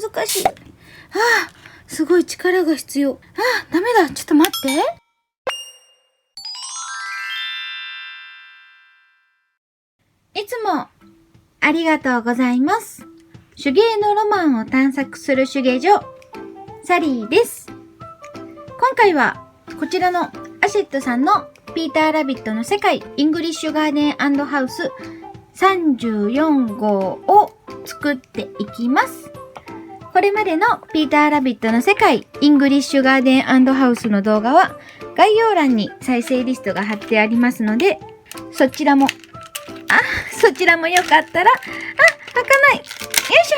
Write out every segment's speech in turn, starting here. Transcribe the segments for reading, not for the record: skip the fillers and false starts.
難しい。すごい力が必要。ダメだ。ちょっと待って。いつもありがとうございます。手芸のロマンを探索する手芸所、サリーです。今回はこちらのアシェットさんのピーターラビットの世界イングリッシュガーデン&ハウス34号を作っていきます。これまでのピーターラビットの世界イングリッシュガーデン&ハウスの動画は概要欄に再生リストが貼ってありますので、そちらもよかったら、開かない。よいし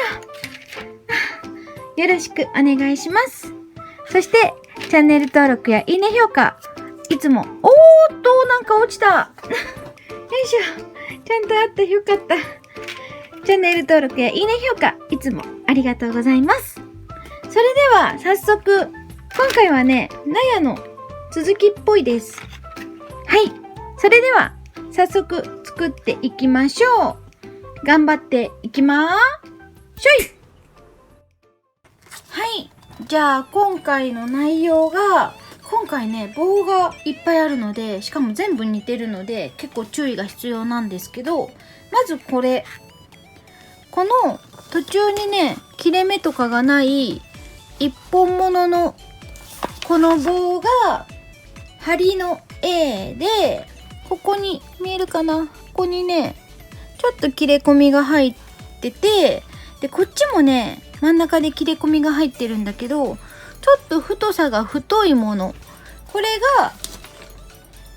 ょ。よろしくお願いします。そして、チャンネル登録やいいね評価、いつも、なんか落ちた。よいしょ。ちゃんとあった、よかった。チャンネル登録やいいね評価、いつもありがとうございます。それでは、早速、今回はね、納屋の続きっぽいです。はい。それでは、早速作っていきましょう。頑張っていきまーしょい。はい。じゃあ今回の内容が、今回ね、棒がいっぱいあるので、しかも全部似てるので、結構注意が必要なんですけど、まずこれ。この途中にね、切れ目とかがない一本物のこの棒が針の A で、ここに見えるかな？ここにね、ちょっと切れ込みが入ってて、で、こっちもね、真ん中で切れ込みが入ってるんだけど、ちょっと太さが太いもの。これが、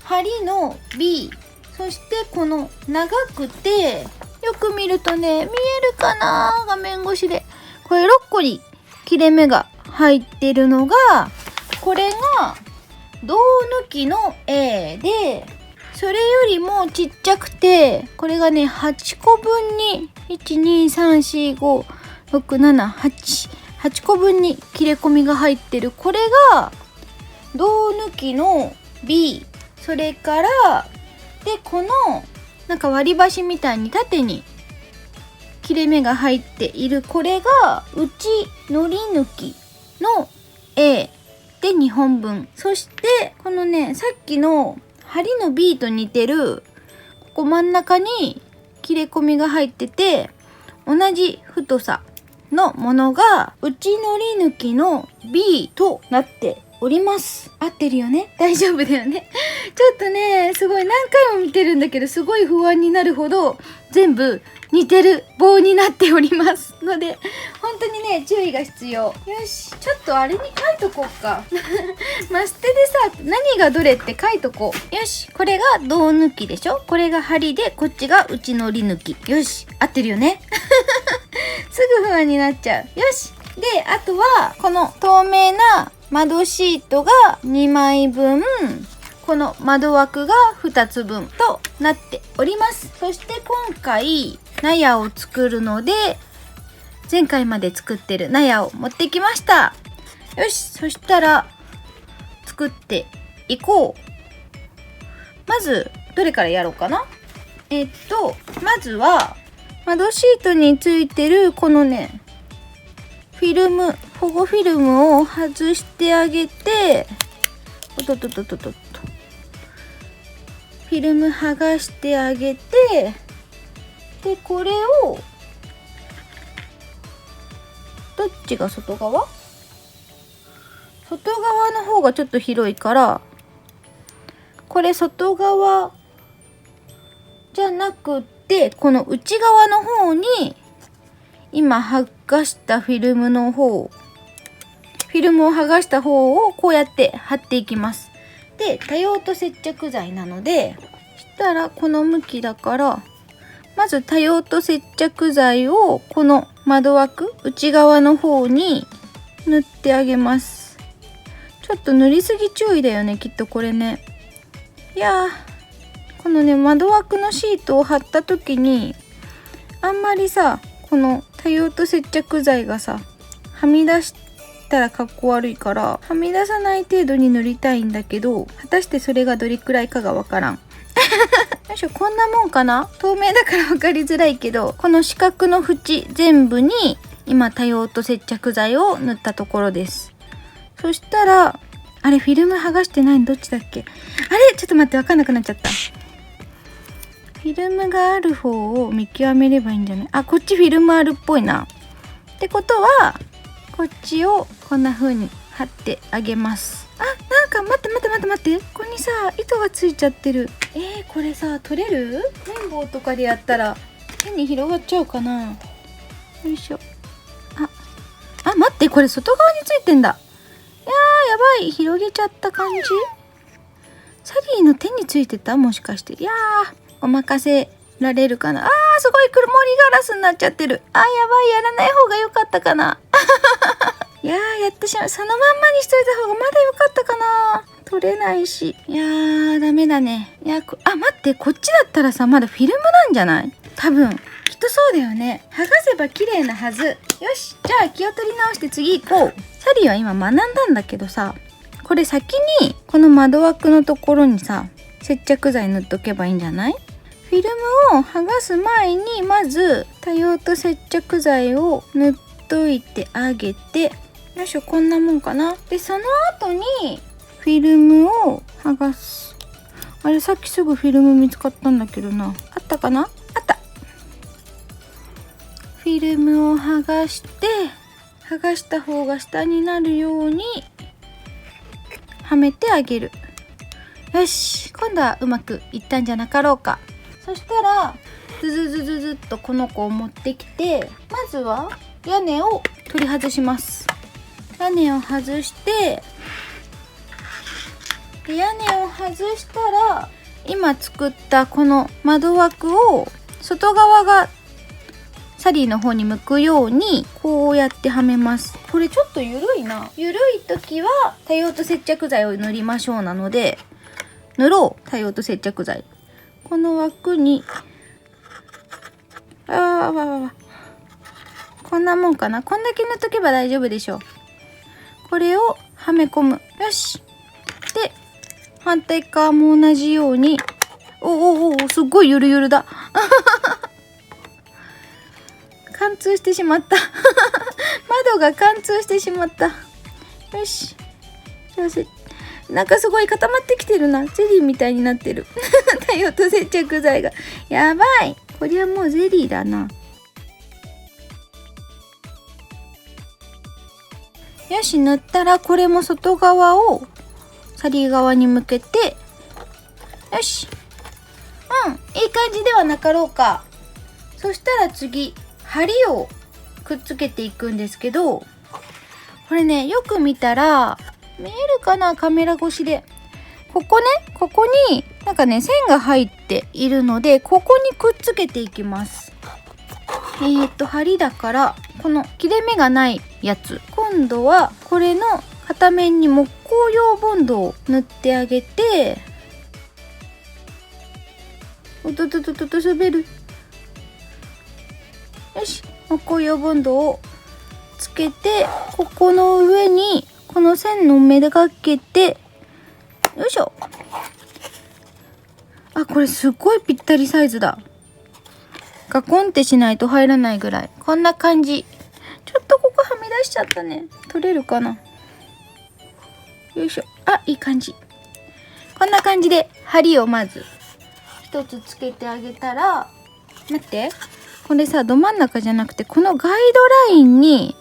針の B。そしてこの長くて、よく見るとね、見えるかな？画面越しで。これ6個に切れ目が入ってるのが、これが、胴抜きの A で、それよりもちっちゃくて、これがね、8個分に、1、2、3、4、5、6、7、8個分に切れ込みが入ってる。これが、胴抜きの B。それから、で、この、なんか割り箸みたいに縦に切れ目が入っている。これが、内のり抜きの A で2本分。そして、このね、さっきの、針の B と似てるここ真ん中に切れ込みが入ってて同じ太さのものが内のり抜きの B となっております。合ってるよね？大丈夫だよね？ちょっとね、すごい何回も見てるんだけどすごい不安になるほど全部似てる棒になっておりますので本当にね注意が必要。よし、ちょっとあれに書いとこうかマステでさ、何がどれって書いとこう。よし、これが胴抜きでしょ、これが針で、こっちが内のり抜き。よし、合ってるよねすぐ不安になっちゃう。よし、で、あとはこの透明な窓シートが2枚分、この窓枠が2つ分となっております。そして今回納屋を作るので、前回まで作ってる納屋を持ってきました。よし、そしたら作っていこう。まずどれからやろうかな。まずは窓シートについてるこのね、フィルム、保護フィルムを外してあげて、フィルム剥がしてあげて、で、これを、どっちが外側？外側の方がちょっと広いから、これ外側じゃなくて、この内側の方に、今剥がしたフィルムを剥がした方をこうやって貼っていきます。で、多用途接着剤なので、そしたらこの向きだから、まず多用途接着剤をこの窓枠内側の方に塗ってあげます。ちょっと塗りすぎ注意だよね、きっとこれね。いやー、このね、窓枠のシートを貼った時に、あんまりさ、この多用途接着剤がさ、はみ出したらかっこ悪いから、はみ出さない程度に塗りたいんだけど、果たしてそれがどれくらいかがわからんよいしょ、こんなもんかな。透明だから分かりづらいけど、この四角の縁全部に今多用途接着剤を塗ったところです。そしたらあれフィルム剥がしてないのどっちだっけ。あれちょっと待って、分かんなくなっちゃった。フィルムがある方を見極めればいいんじゃない。あ、こっちフィルムあるっぽいな。ってことはこっちをこんな風に貼ってあげます。あ、なんか待って、ここにさ糸がついちゃってる。これさ取れる？綿棒とかでやったら手に広がっちゃうかな。よいしょ。あ、待って、これ外側についてんだ。やばい、広げちゃった感じ。サリーの手についてた？もしかして。お任せられるかな。すごい曇りガラスになっちゃってる。やばい、やらない方が良かったかな。やってしまう。そのまんまにしといた方がまだ良かったかな。取れないし。ダメだね。待って、こっちだったらさまだフィルムなんじゃない？多分きっとそうだよね。剥がせば綺麗なはず。よし、じゃあ気を取り直して次行こう。サリーは今学んだんだけどさ、これ先にこの窓枠のところにさ接着剤塗っとけばいいんじゃない？フィルムを剥がす前にまず多用途接着剤を塗っといてあげて、よいしょ、こんなもんかな。でその後にフィルムを剥がす。あれさっきすぐフィルム見つかったんだけどな。あったかな？あった。フィルムを剥がして剥がした方が下になるようにはめてあげる。よし、今度はうまくいったんじゃなかろうか。そしたらずっとこの子を持ってきて、まずは屋根を取り外します。屋根を外して、で屋根を外したら今作ったこの窓枠を外側がサリーの方に向くようにこうやってはめます。これちょっと緩いな。緩い時は多用途接着剤を塗りましょうなので、塗ろう。多用途接着剤この枠にこんなもんかな。こんだけ塗っとけば大丈夫でしょう。これをはめ込む。よし。で反対側も同じように。すっごいゆるゆるだ。貫通してしまった。窓が貫通してしまった。よし。なんかすごい固まってきてるな。ゼリーみたいになってる。多用途接着剤が。やばい。これはもうゼリーだな。よし、塗ったらこれも外側をサリー側に向けて、よし。いい感じではなかろうか。そしたら次、針をくっつけていくんですけど、これね、よく見たら、見えるかな、カメラ越しで。ここになんかね、線が入っているので、ここにくっつけていきます。針だから、この切れ目がないやつ。今度は、これの片面に木工用ボンドを塗ってあげて、滑る。よし、木工用ボンドをつけて、ここの上に、この線の目がけて、よいしょ。これすっごいぴったりサイズだ。ガコンってしないと入らないぐらい。こんな感じ。ちょっとここはみ出しちゃったね。取れるかな。よいしょ。いい感じ。こんな感じで針をまず一つつけてあげたら、待って。これさ、ど真ん中じゃなくて、このガイドラインに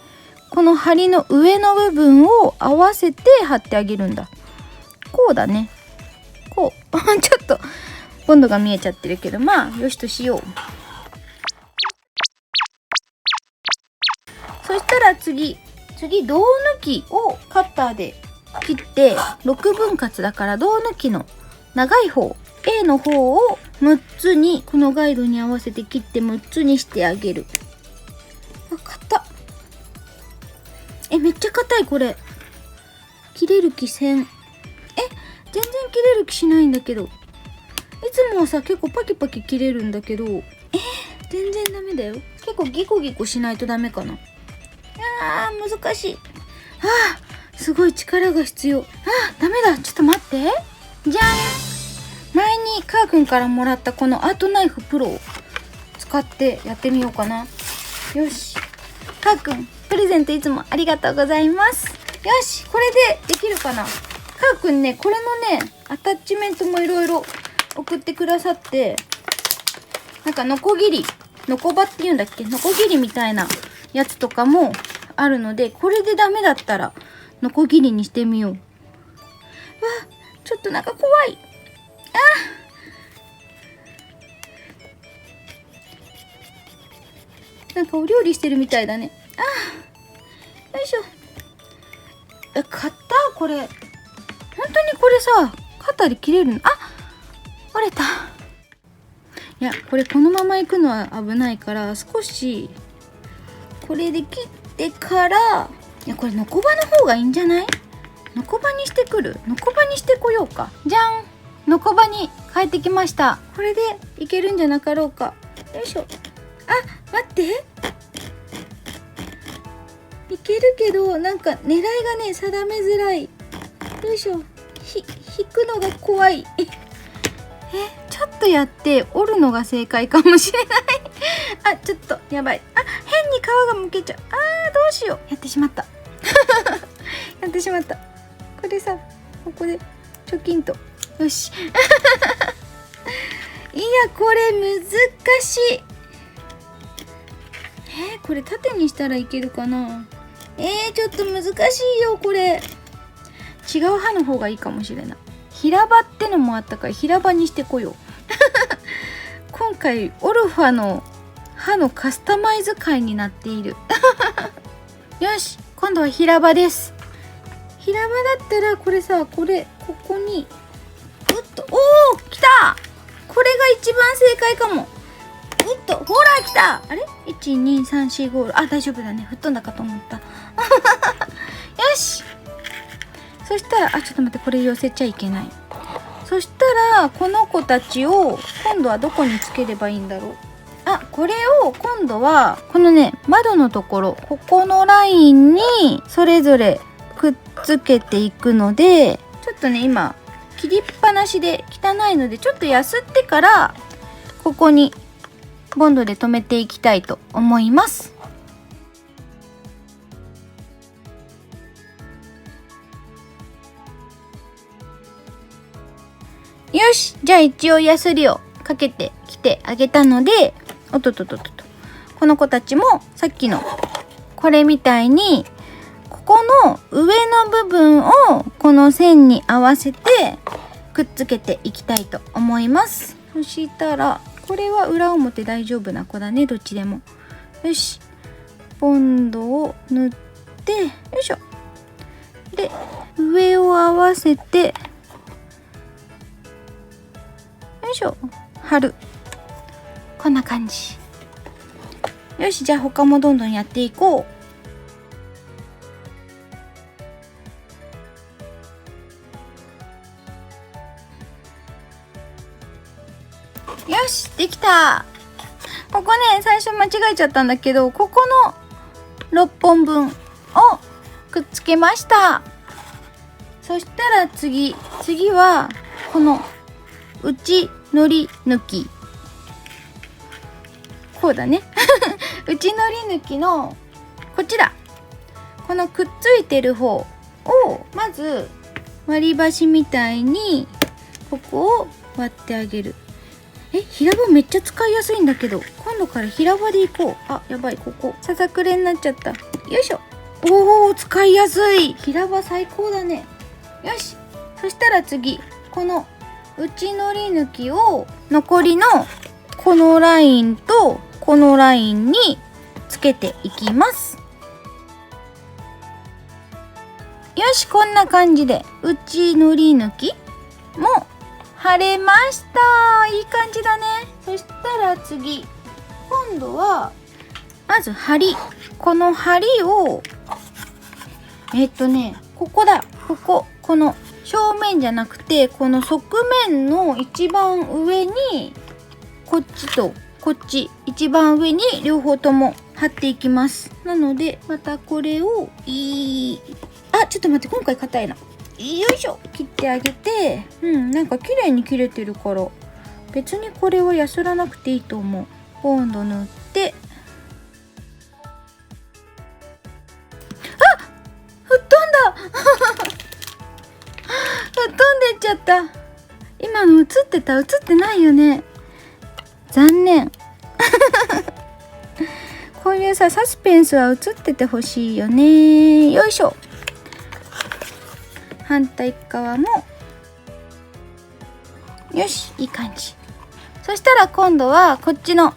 この針の上の部分を合わせて貼ってあげるんだ。こうだね。こう。ちょっとボンドが見えちゃってるけど、よしとしよう。そしたら次胴抜きをカッターで切って、6分割だから胴抜きの長い方 A の方を6つに、このガイドに合わせて切って6つにしてあげる。硬っ。めっちゃ硬いこれ。切れる気せん。全然切れる気しないんだけど。いつもはさ結構パキパキ切れるんだけど、全然ダメだよ。結構ギコギコしないとダメかな。難しい。すごい力が必要。ダメだ。ちょっと待って。じゃん。前にカーくんからもらったこのアートナイフプロを使ってやってみようかな。よし。かーくんプレゼントいつもありがとうございます。よし、これでできるかな。かーくんね、これのねアタッチメントもいろいろ送ってくださって、なんかノコギリ、ノコバっていうんだっけ、ノコギリみたいなやつとかもあるので、これでダメだったらノコギリにしてみよう。わ、ちょっとなんか怖い。なんかお料理してるみたいだね。よいしょ。買ったこれ。本当にこれさ、肩で切れるの？折れた。いや、これこのまま行くのは危ないから、少しこれで切ってから、いや、これノコバの方がいいんじゃない？ノコバにしてくる？ノコバにしてこようか。じゃん、ノコバに帰ってきました。これでいけるんじゃなかろうか。よいしょ。待って、いけるけど、なんか狙いがね定めづらい。よいしょ。引くのが怖い。ちょっとやって折るのが正解かもしれないちょっとやばい。変に皮がむけちゃう。どうしよう。やってしまったやってしまった。これさ、ここでチョキンと。よしいや、これ難しい。これ縦にしたらいけるかな。ちょっと難しいよこれ。違う刃の方がいいかもしれない。平刃ってのもあったから平刃にしてこよう今回オルファの刃のカスタマイズ会になっているよし、今度は平刃です。平刃だったらこれさ、ここに来た。これが一番正解かも。ほら来た。あれ ?1,2,3,4,5 大丈夫だね。吹っ飛んだかと思ったよし、そしたらちょっと待って、これ寄せちゃいけない。そしたらこの子たちを今度はどこにつければいいんだろう。これを今度はこのね、窓のところ、ここのラインにそれぞれくっつけていくので、ちょっとね今切りっぱなしで汚いので、ちょっとやすってからここにボンドで留めていきたいと思います。よし、じゃあ一応ヤスリをかけてきてあげたので、この子たちもさっきのこれみたいにここの上の部分をこの線に合わせてくっつけていきたいと思います。そしたらこれは裏表大丈夫な子だね、どっちでも。よし、ボンドを塗って、よいしょ。で、上を合わせて、よいしょ、貼る。こんな感じ。よし、じゃあ他もどんどんやっていこう。よし、できた。ここね、最初間違えちゃったんだけど、ここの6本分をくっつけました。そしたら次はこの内のり抜き、こうだね内のり抜きのこちら、このくっついてる方をまず割り箸みたいにここを割ってあげる。平刃めっちゃ使いやすいんだけど、今度から平刃でいこう。やばい、ここささくれになっちゃった。よいしょ。使いやすい。平刃最高だね。よし、そしたら次、この内のり抜きを残りのこのラインとこのラインにつけていきます。よし、こんな感じで内のり抜きも貼れました。いい感じだね。そしたら次、今度はまず針、この針をここだ、この正面じゃなくてこの側面の一番上に、こっちとこっち一番上に両方とも貼っていきます。なのでまたこれをちょっと待って、今回硬いな。よいしょ、切ってあげて、なんか綺麗に切れてるから別にこれはやすらなくていいと思う。ボンド塗って、ちゃった。今の映ってた？映ってないよね。残念。こういうさ、サスペンスは映っててほしいよね。よいしょ。反対側もよし、いい感じ。そしたら今度はこっちの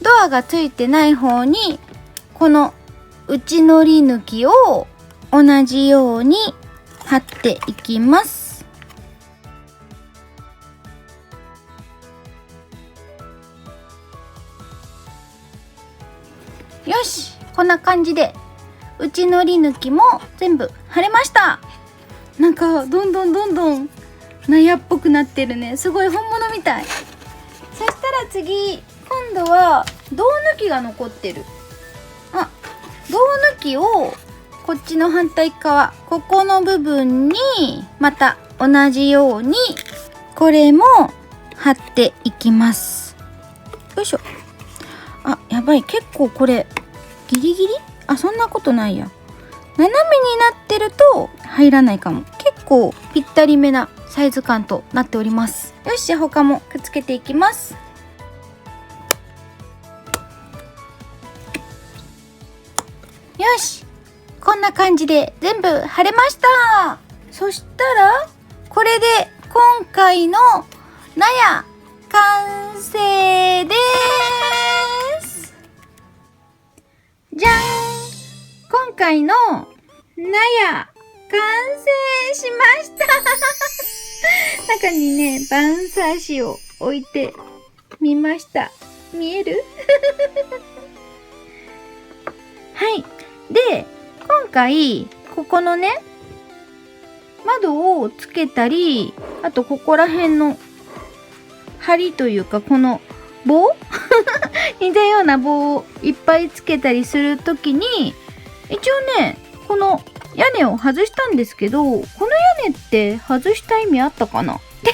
ドアがついてない方にこの内のり抜きを同じように貼っていきます。よし、こんな感じで内のり抜きも全部貼れました。なんかどんどん納屋っぽくなってるね。すごい本物みたい。そしたら次、今度は胴抜きが残ってる。あ、胴抜きをこっちの反対側、ここの部分にまた同じようにこれも貼っていきます。よいしょ。あ、やばい、結構これギリギリ？あ、そんなことないや。斜めになってると入らないかも。結構ぴったりめなサイズ感となっております。よし、他もくっつけていきます。よし、こんな感じで全部貼れました。そしたらこれで今回の納屋完成です。じゃん。今回の納屋完成しました。中にね、バウンサー紙を置いてみました。見える？はい。で、今回ここのね、窓をつけたり、あとここら辺の針というか、この棒似たような棒をいっぱいつけたりするときに、一応ね、この屋根を外したんですけど、この屋根って外した意味あったかなって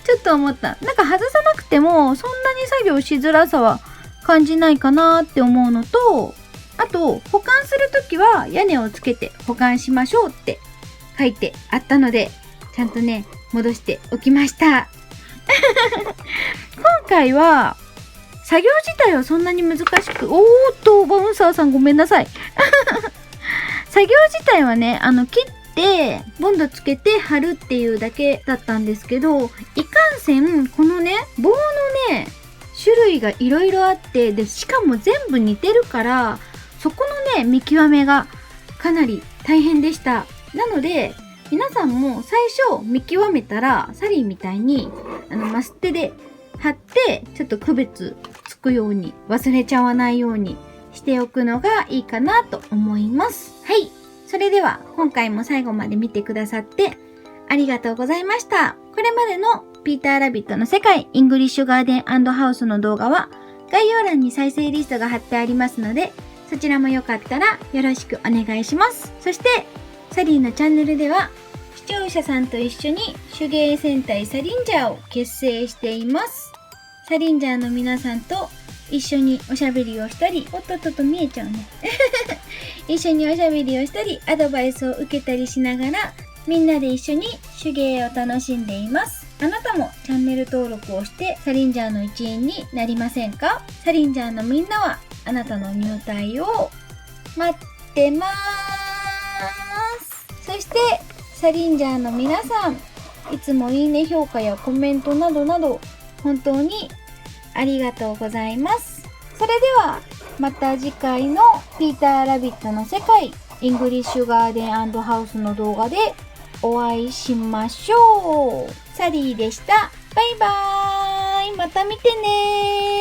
ちょっと思った。なんか外さなくてもそんなに作業しづらさは感じないかなって思うのと、あと保管するときは屋根をつけて保管しましょうって書いてあったので、ちゃんとね、戻しておきました。今回は作業自体はそんなに難しく、バウンサーさんごめんなさい。作業自体はね、切ってボンドつけて貼るっていうだけだったんですけど、いかんせんこのね、棒のね、種類がいろいろあって、でしかも全部似てるから、そこのね、見極めがかなり大変でした。なので皆さんも最初見極めたら、サリーみたいにマステで貼ってちょっと区別つくように、忘れちゃわないようにしておくのがいいかなと思います。はい。それでは今回も最後まで見てくださってありがとうございました。これまでのピーターラビットの世界イングリッシュガーデン&ハウスの動画は概要欄に再生リストが貼ってありますので、そちらもよかったらよろしくお願いします。そしてサリーのチャンネルでは視聴者さんと一緒に手芸戦隊サリンジャーを結成しています。サリンジャーの皆さんと一緒におしゃべりをしたり、おっとっとと見えちゃうね。一緒におしゃべりをしたり、アドバイスを受けたりしながら、みんなで一緒に手芸を楽しんでいます。あなたもチャンネル登録をしてサリンジャーの一員になりませんか？サリンジャーのみんなはあなたの入隊を待ってます。そしてサリンジャーの皆さん、いつもいいね評価やコメントなどなど本当にありがとうございます。それではまた次回のピーターラビットの世界イングリッシュガーデン&ハウスの動画でお会いしましょう。サリーでした。バイバーイ。また見てねー。